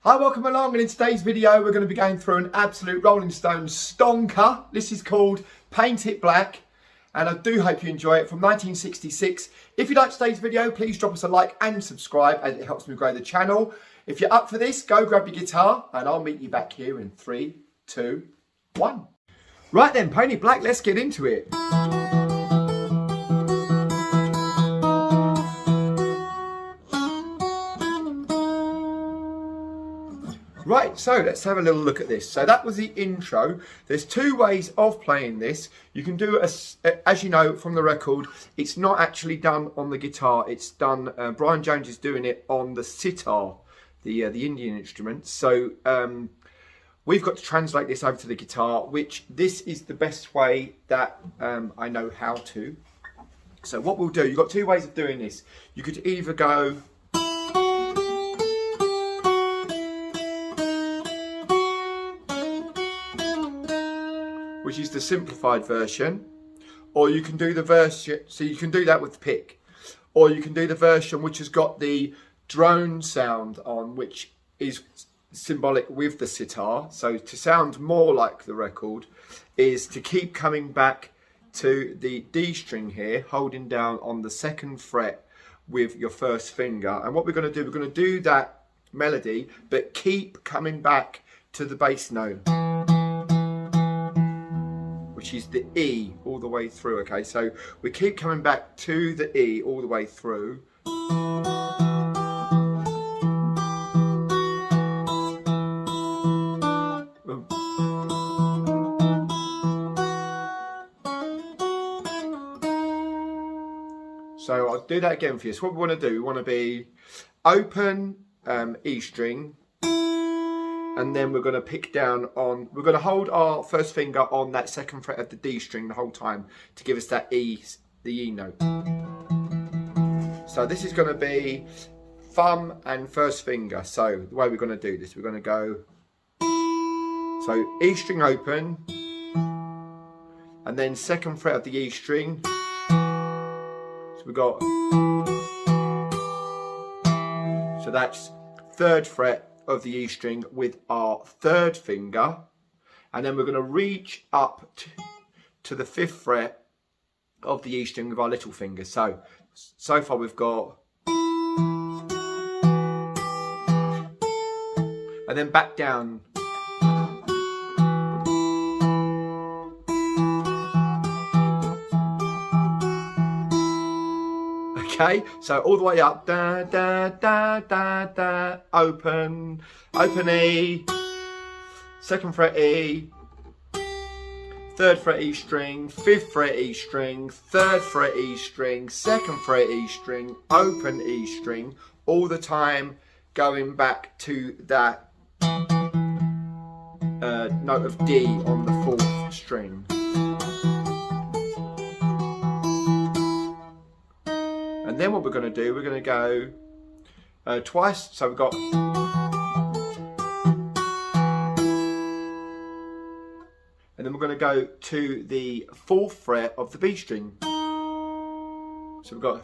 Hi, welcome along, and in today's video we're going to be going through an absolute Rolling Stones stonker. This is called Paint It Black, and I do hope you enjoy it, from 1966. If you like today's video, please drop us a like and subscribe, as it helps me grow the channel. If you're up for this, go grab your guitar and I'll meet you back here in 3, 2, 1. Right then, Paint It Black, let's get into it. Right, so let's have a little look at this. So that was the intro. There's two ways of playing this. You can do it, as you know from the record, it's not actually done on the guitar. It's done, Brian Jones is doing it on the sitar, the Indian instrument. So we've got to translate this over to the guitar, which this is the best way that I know how to. So what we'll do, you've got two ways of doing this. You could either go... which is the simplified version, or you can do the version, so you can do that with the pick, or you can do the version which has got the drone sound on, which is symbolic with the sitar. So to sound more like the record is to keep coming back to the D string here, holding down on the 2nd fret with your first finger. And what we're going to do, we're going to do that melody, but keep coming back to the bass note, which is the E all the way through. Okay, so we keep coming back to the E all the way through. So I'll do that again for you. So what we want to do, we want to be open E string, and then we're going to pick down on, we're going to hold our first finger on that 2nd fret of the D string the whole time to give us that E, the E note. So this is going to be thumb and first finger. So the way we're going to do this, we're going to go, so E string open, and then 2nd fret of the E string. So we've got, so that's 3rd fret of the E string with our 3rd finger, and then we're going to reach up to the 5th fret of the E string with our little finger. So far we've got, and then back down. Okay, so all the way up, da da da da da, open E, 2nd fret E, 3rd fret E string, 5th fret E string, 3rd fret E string, 2nd fret E string, open E string, all the time going back to that note of D on the 4th string. And then what we're going to do, we're going to go twice. So we've got, and then we're going to go to the 4th fret of the B string. So we've got,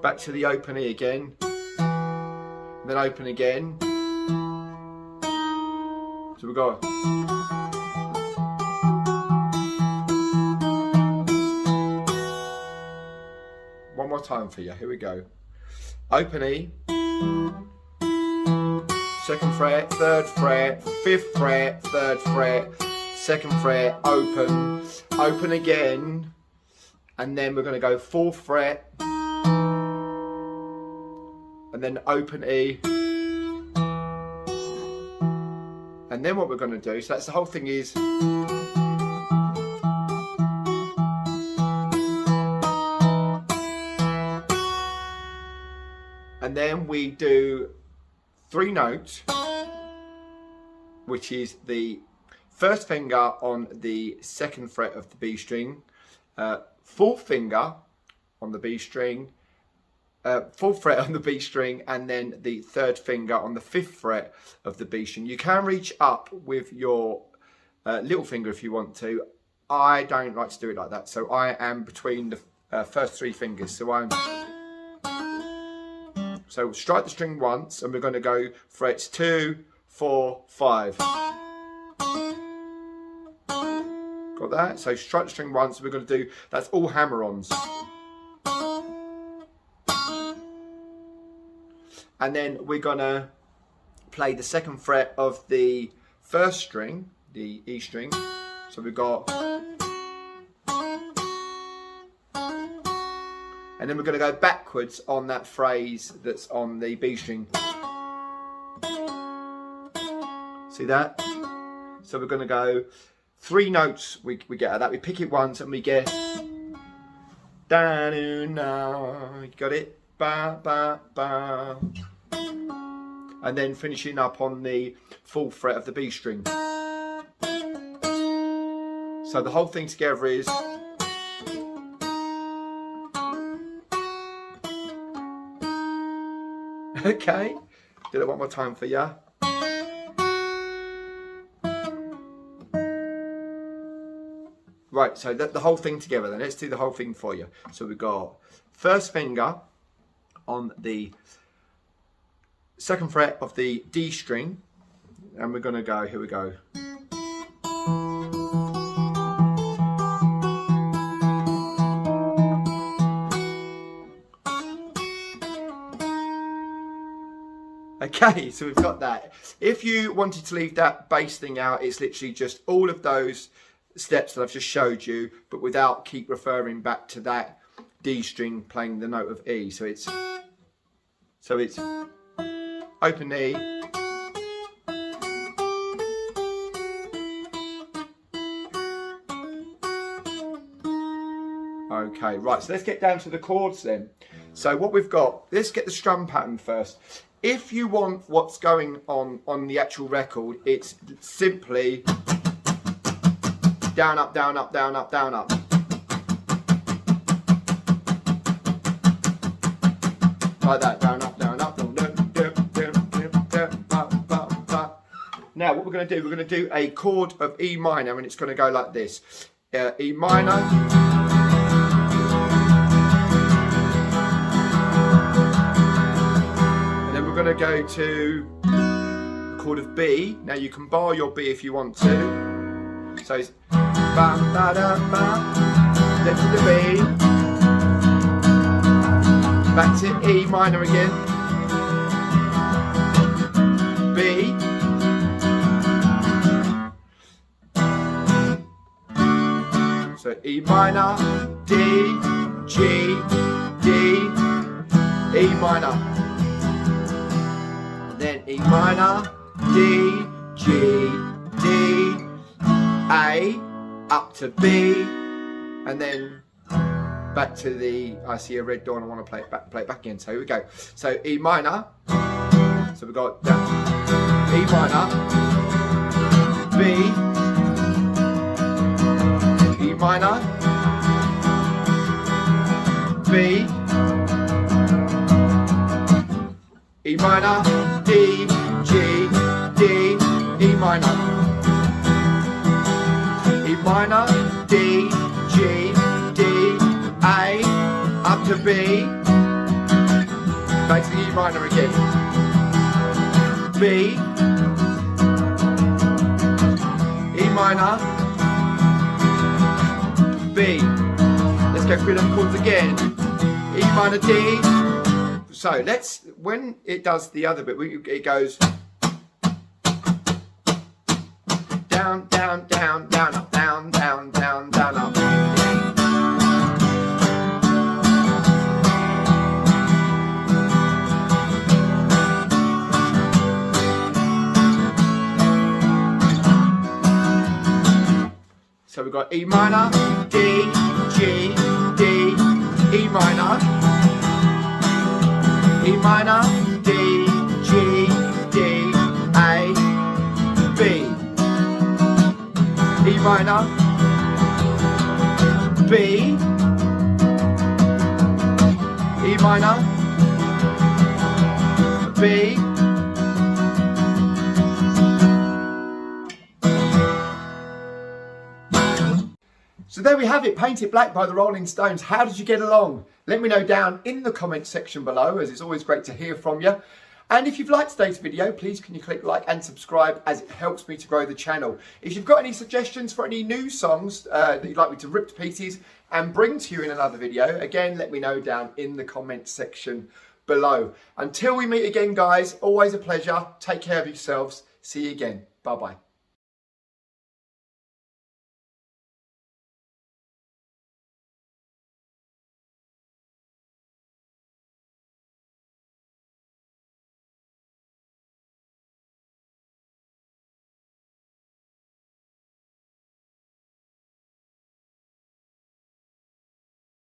back to the open E again, and then open again. So we've got, one more time for you, here we go. Open E, 2nd fret, 3rd fret, 5th fret, 3rd fret, 2nd fret, open, open again, and then we're going to go 4th fret, and then open E, and then what we're going to do, so that's the whole thing is, and then we do 3 notes, which is the 1st finger on the 2nd fret of the B string, 4th finger on the B string, 4th fret on the B string, and then the 3rd finger on the 5th fret of the B string. You can reach up with your little finger if you want to. I don't like to do it like that, so I am between the first 3 fingers. So I'm So strike the string once, and we're going to go frets 2, 4, 5. Got that? So strike the string once, we're going to do, that's all hammer-ons. And then we're going to play the 2nd fret of the 1st string, the E string. So we've got, and then we're going to go backwards on that phrase that's on the B string. See that? So we're going to go 3 notes we get out of that. We pick it once and we get da do na. You got it? Ba ba ba. And then finishing up on the 4th fret of the B string. So the whole thing together is okay. Do that one more time for you. Right, so the whole thing together then. Let's do the whole thing for you. So we've got 1st finger on the 2nd fret of the D string, and we're going to go, here we go. Okay, so we've got that. If you wanted to leave that bass thing out, it's literally just all of those steps that I've just showed you, but without keep referring back to that D string playing the note of E. So it's open E, okay, right, so let's get down to the chords then. So what we've got, let's get the strum pattern first. If you want what's going on the actual record, it's simply down, up, down, up, down, up, down, up. Like that, down, up, down, up. Now what we're going to do, we're going to do a chord of E minor, and it's going to go like this. E minor. And then we're going to go to a chord of B. Now you can bar your B if you want to. So it's ba ba da ba. Then to the B. Back to E minor again. B. So E minor, D, G, D, E minor. And then E minor, D, G, D, A, up to B, and then back to the, I see a red door and I want to play it back again. So here we go. So E minor, so we've got that, E minor, B, E minor, B, E minor, D, G, D, E minor, E minor, D, G, D, A, up to B, back to the E minor again, B, E minor, B. Let's go through them chords again. E minor, D. So let's, when it does the other bit, it goes down, down, down, down, up, down, down, down, down, up. So we've got E minor, D, G, D, E minor, E minor, D, G, D, A, B, E minor, B, E minor, B, So there we have it, Painted Black by the Rolling Stones. How did you get along? Let me know down in the comments section below, as it's always great to hear from you. And if you've liked today's video, please can you click like and subscribe, as it helps me to grow the channel. If you've got any suggestions for any new songs that you'd like me to rip to pieces and bring to you in another video, again, let me know down in the comments section below. Until we meet again, guys, always a pleasure. Take care of yourselves. See you again. Bye-bye.